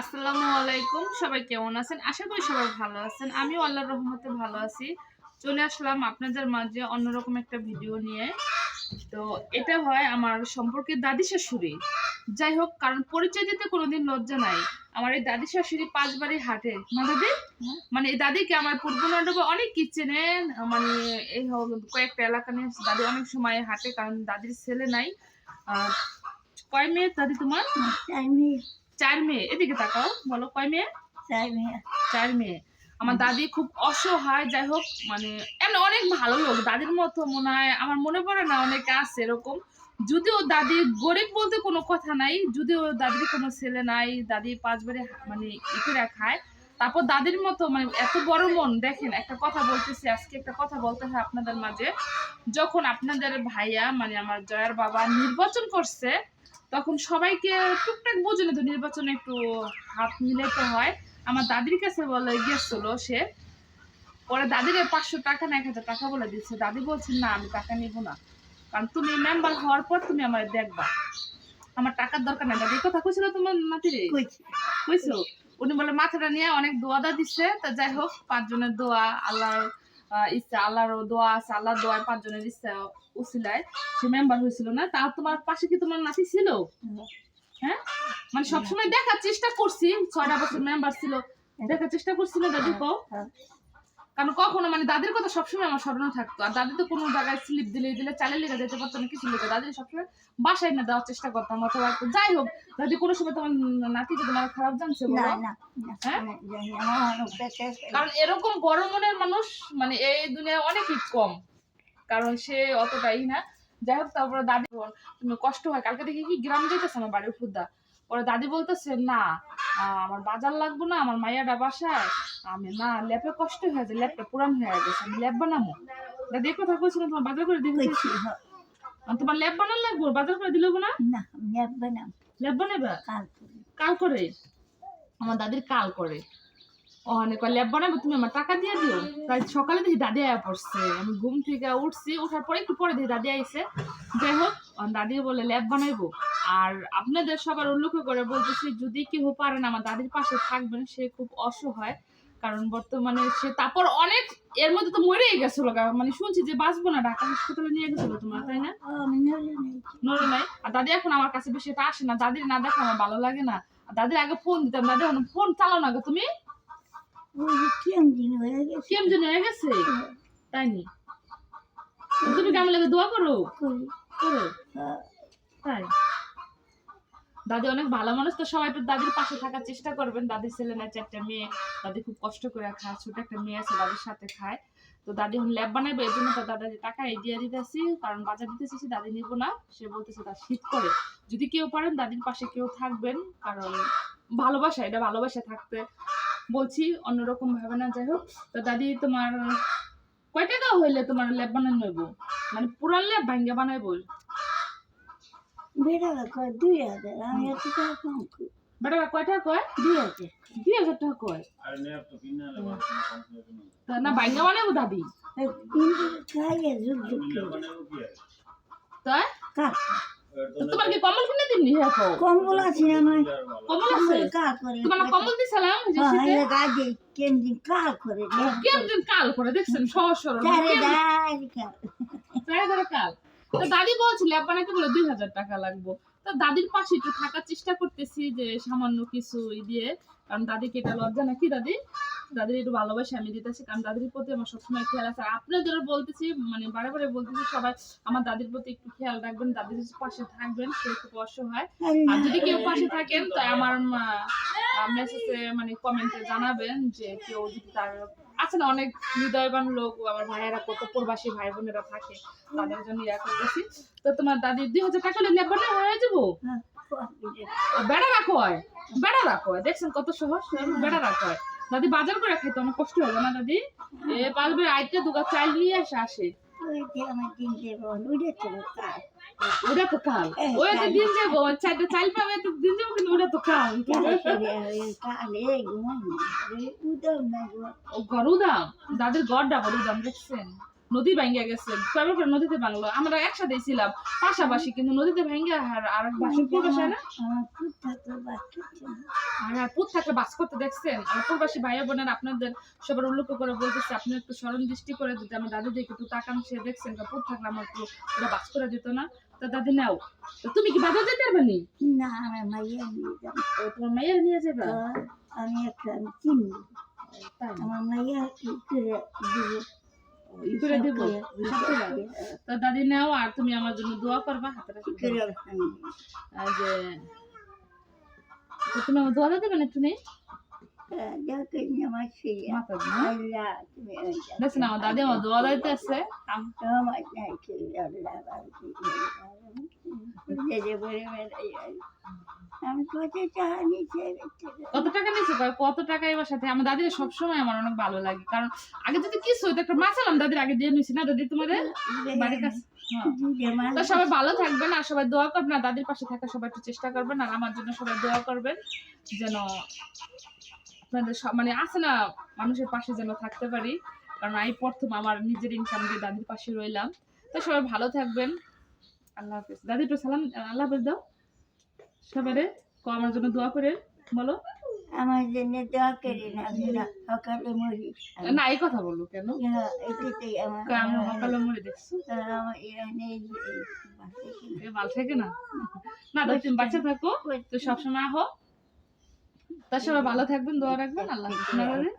আসসালামু আলাইকুম। সবাই কেমন আছেন? আশা করি সবাই ভালো আছেন। আমিও আল্লাহর রহমতে ভালো আছি। চলে আসলাম আপনাদের মাঝে অন্যরকম একটা ভিডিও নিয়ে। তো এটা হয় আমার সম্পর্কে দাদি শাশুড়ি। যাই হোক, কারণ পরিচয় দিতে কোনোদিন লজ্জা নাই। আমার এই দাদি শাশুড়ি ৫ বাড়ি হাটে। না দাদি? মানে এই দাদিকে আমার পূর্ব নাটকে অনেক কি চেনেন, মানে এই কয়েকটা এলাকা নিয়ে দাদি অনেক সময় হাটে, কারণ দাদির ছেলে নাই। কয় মেয়ে দাদি তোমার? 4 মেয়ে। ৪ মেয়ে। এদিকে তাকাও, বলো কয় মেয়ে? 4 মেয়ে। ৪ মেয়ে। আমার দাদি খুব অসহায়। যাই হোক, মানে এমনি অনেক ভালো লোক। দাদির মতো মনে হয় আমার মনে পড়ে না অনেকে আছে এরকম। যদিও দাদি গরিব বলতে কোনো কথা নাই, যদিও দাদির কোনো ছেলে নাই, দাদি ৫ বারে মানে করে খায়। তারপর দাদির মতো মানে এত বড় মন। দেখেন, একটা কথা বলতেছি, আজকে একটা কথা বলতে হয় আপনাদের মাঝে। যখন আপনাদের ভাইয়া মানে আমার জয়ার বাবা নির্বাচন করছে, তখন সবাইকে টুকটাক বোঝেন তো, নির্বাচনে একটু হাত মিলাইতে হয়। আমার দাদির কাছে বলে গেছিল সে, পরে দাদির ৫০০ টাকা না ১,০০০ টাকা বলে দিচ্ছে। দাদি বলছে না, আমি টাকা নিব না, কারণ তুমি মেম্বার হওয়ার পর তুমি আমার দেখবা, আমার টাকার দরকার নাই। দাদি কথা কইছিল তোমার নাতিরে? কইছো? উনি বলে মাথাটা নিয়ে অনেক দোয়াদা দিচ্ছে। তা যাই হোক, ৫ জনের দোয়া, আল্লাহর ইচ্ছা, আল্লাহরও দোয়া আছে, আল্লাহর দোয়ায় ৫ জনের ইচ্ছা উসিলায় সে মেম্বার হয়েছিল না। তাও তোমার পাশে কি তোমার নাতি ছিল? হ্যাঁ, মানে সবসময় দেখার চেষ্টা করছি। ৬টা বছর মেম্বার ছিল, দেখার চেষ্টা করছিল দাদি কও। কারণ কখনো মানে দাদির কথা সবসময় আমার স্মরণে থাকতো। আর দাদি তো কোনো জায়গায় স্লিপ দিলে চালের লেগে যেতে পারতো না, কিছু লেগে দাদি সবসময় বাসায় না দেওয়ার চেষ্টা করতাম। অথবা যাই হোক, দাদি কোনো সময় তোমার নাতিকে তোমার খারাপ জানছে বলো? হ্যাঁ, কারণ এরকম বড় মনের মানুষ মানে এই দুনিয়ায় অনেকই কম, কারণ সে অতটাই না। যাই হোক, তারপরে দাদি তুমি কষ্ট হয়। কালকে দেখি কি গ্রাম যেতেছে আমার বাড়ির ফুদ্দা, পরে দাদি বলতেছে না আমার বাজার লাগবো না, আমার মাইয়াটা বাসায়, আমি না ল্যাপে কষ্ট হয়ে যায়, ল্যাপটা পুরান হয়ে গেছে, আমি ল্যাপ বানাবো। দাদি কথা কইছিলাম তোমার বাজার করে দিয়েছি, তোমার ল্যাপ বানান লাগবো, বাজার করে দিলে না? ল্যাপ বানাবে কাল করে। আমার দাদির কাল করে অনেক ল্যাব বানাবো, তুমি আমার টাকা দিয়ে দিও। তাই সকালে দেখি দাদি আয়া পড়ছে, আমি ঘুম থেকে উঠছি, ওঠার পরে একটু পরে দেখি দাদি আইছে। যাই হোক, দাদি বলে ল্যাব বানাইবো। আর আপনাদের সবার উল্লেখ করে বলতেছি, যদি কেউ পারেন আমার দাদির পাশে থাকবেন, সে খুব অসহায়। কারণ বর্তমানে সে তারপর অনেক এর মধ্যে তো মরেই গেছিল, মানে শুনছি যে বাঁচবো না, ঢাকা হাসপাতালে নিয়ে গেছিল তোমার, তাই না? নড়ে নাই। আর দাদি এখন আমার কাছে বেশি এটা আসে না, দাদির না দেখে আমার ভালো লাগে না। আর দাদির আগে ফোন দিতাম, দাদি এখন ফোন চালাও না গো তুমি। কেমন হয়ে গেছে তাই নি? তুমি কেমন লাগে দোয়া করো? করো তাই? দাদি অনেক ভালো মানুষ, তো সবাই একটু দাদির পাশে থাকার চেষ্টা করবেন। দাদির ছেলে না ৪টা মেয়ে, দাদি খুব কষ্ট করে খায়, ছোট একটা মেয়ে আছে দাদির সাথে খায়। তো দাদি এখন ল্যাব বানাবে, এই জন্য তার দাদা টাকা দিয়ে দিতেছি, কারণ বাজার দিতেছি দাদি নিব না। সে বলতেছে তার শীত করে, যদি কেউ পারেন দাদির পাশে কেউ থাকবেন, কারণ ভালোবাসা, এটা ভালোবাসা থাকতে বলছি, অন্যরকম ভাবে না। যাই হোক, তো দাদি তোমার কয় টাকা হইলে তোমার ল্যাব বানানো হইব, মানে পুরা ল্যাব ভাঙ্গা বানাইব? বেড়ালা কয় 2000, আমি এত টাকা কম করি। বেটা কয় টাকা কয়? 2000। 2000 টাকা কয়? না ভাঙ্গা বানাইব দাদি? খাইয়ে যুগ যুগ তাই তোমার কি কম্বল কিনে দিবনি? হ্যাঁ, কম্বল আছে আমার, কম্বল আছে। কাল করে তোমার কম্বল দিছিলাম যে শীতে, গাজে কেমদিন কাল করে কেমন কাল করে দেখছেন, সহজ সরল কাল। তো দাদি বলছিল ল্যাব বানাইতে বলে 2000 টাকা লাগবে। তো দাদির পাশে একটু থাকার চেষ্টা করতেছি, যে সামান্য কিছু দিয়ে, কারণ দাদিকে এটা লজ্জা নাকি দাদি, দাদির একটু ভালোবাসা আমি দিতেছি, কারণ দাদির প্রতি আমার সবসময় খেয়াল আছে। আপনাদেরও বলতেছি, মানে বারে বারে বলতেছি, সবাই আমার দাদির প্রতি একটু খেয়াল রাখবেন, দাদির পাশে থাকবেন, সে খুব অসহায়। আর যদি কেউ পাশে থাকেন তো আমার মেসেজে মানে কমেন্টে জানাবেন, যে কেউ যদি তার আছে না অনেক হৃদয়বান লোক, আমার ভাইয়েরা কত প্রবাসী ভাই বোনেরা থাকে, তাদের জন্য ইয়া করতেছি। তো তোমার দাদি 2000 টাকা লেগে হয়ে যাবো। বেড়া রাখো হয়, বেড়া রাখো হয়, দেখছেন কত সহজ, বেড়া রাখো হয়। দাদি বাজার করে খাইতো, আমার কষ্ট হবে না দাদি? এ পারবে আইতে দুগা চাল নিয়ে আসে। ওটা তো কাল, ওই একটা দিন যাবো, 4টা চাল পাবে একটা দিন যাবো, কিন্তু ওটা তো কাল। ও গরু দাম, দাদির গড় ডাবল দাম দেখছেন, নদী ভাঙ্গা গেছে, কয়বার করে নদীতে ভাঙলো, আমরা একসাথে ছিলাম পাশাপাশি, কিন্তু নদীতে ভাঙ্গা আর বাসন প্রবাসে না, আমার কুত্তা তো বাচ্চা ছিল। আর পুত থাকলে বাস করতে দেখছেন। আমার প্রবাসী ভাইয়া বোনেরা আপনাদের সবার উল্লেখ করে বলতেছে, আপনি একটু স্মরণ দৃষ্টি করে যদি আমার দাদি দেখে একটু তাকান, সে দেখছেন পুত থাকলে আমার একটু ওরা বাস করে দিত না। তো দাদি নাও, তো তুমি কি বাজার যেতে পারবে নি? না আমার মাইয়া নিয়ে যাবো। তোমার মাইয়া নিয়ে যাবে? তো আমি একটা আমি চিনি তাই না? আমার মাইয়া কি করে দিব ই করে দেব হিসাব করে। তো দাদি নাও, আর তুমি আমার জন্য দোয়া করবা, হাতে রাখো। কি করে আমি আর যে তো তুমি আমার দোয়া দিতে পারবে একটু নেই যাকে আমার সেই মাথা দিয়ে। আল্লাহ তুমি দেখছেন আমার দাদি আমার দোয়া দিতে আছে। আমার নাকি আল্লাহ যে বলে আমি কত টাকা নিচে কত টাকা নিয়েছে? কত টাকা এবার সাথে আমার দাদির সবসময় আমার অনেক ভালো লাগে, কারণ আগে যদি কিছু হইতো একটা মাছ আলাম দাদির আগে দিয়ে নিয়েছি না দাদি তোমাদের বাড়ির কাছে। হ্যাঁ। তো সবাই ভালো থাকবেন আর সবাই দোয়া করবেন, আর দাদির পাশে থাকার সবাই একটু চেষ্টা করবেন, আর আমার জন্য সবাই দোয়া করবেন যেন আপনাদের মানে আছে না মানুষের পাশে যেন থাকতে পারি, কারণ এই প্রথম আমার নিজের ইনকাম দিয়ে দাদির পাশে রইলাম। তো সবাই ভালো থাকবেন, আল্লাহ হাফেজ। দাদি একটু সালাম, আল্লাহ হাফেজ দাও সবাই, আমার জন্য দোয়া করে বলো। আমার জন্য দোয়া করি না আমি সকালে মরি না এই কথা বলবো কেন, এটাতেই আমার আমি সকালে মরে দেখছো আমার নেই ভালো থাকে না। না দাদি তুমি বাচ্চা থাকো তো সবসময় আহো। তা সবাই ভালো থাকবেন, দোয়া রাখবেন, আল্লাহ হাফেজ। না দাদি?